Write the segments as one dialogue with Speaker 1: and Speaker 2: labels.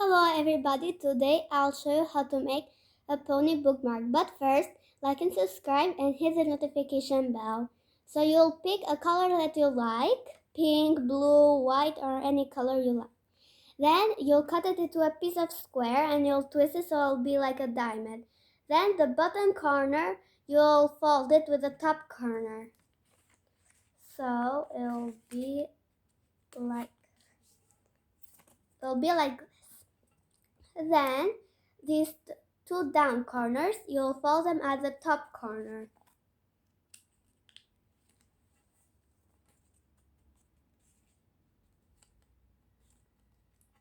Speaker 1: Hello everybody, today I'll show you how to make a pony bookmark. But first, like and subscribe and hit the notification bell. So you'll pick a color that you like, pink, blue, white or any color you like. Then you'll cut it into a piece of square and you'll twist it so it'll be like a diamond. Then the bottom corner, you'll fold it with the top corner. So like it'll be like Then these two down corners, you'll fold them at the top corner.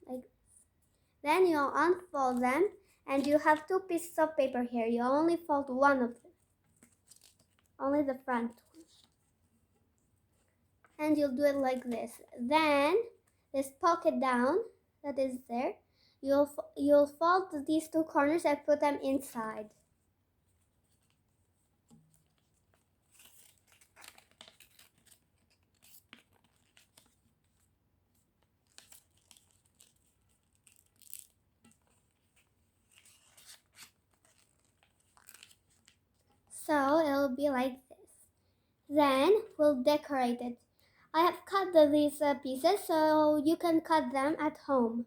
Speaker 1: Like this. Then you'll unfold them and you have two pieces of paper here. You only fold one of them. Only the front one. And you'll do it like this. Then this pocket down that is there, you'll fold these two corners and put them inside. So it'll be like this. Then we'll decorate it. I have cut these pieces so you can cut them at home.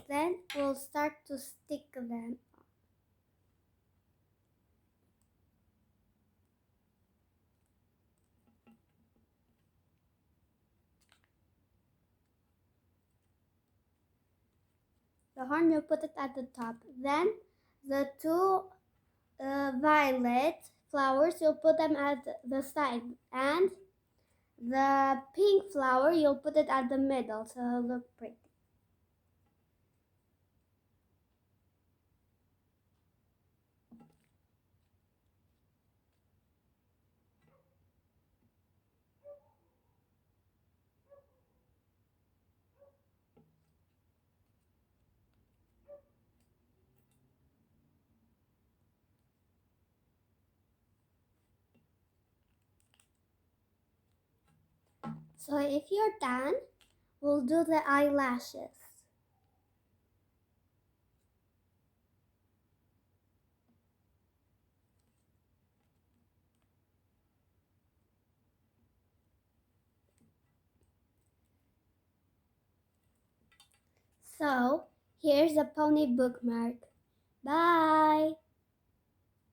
Speaker 1: Then we'll start to stick them. The horn, you put it at the top. Then the two violet flowers, you'll put them at the side. And the pink flower, you'll put it at the middle so it'll look pretty. So if you're done, we'll do the eyelashes. So here's a pony bookmark. Bye!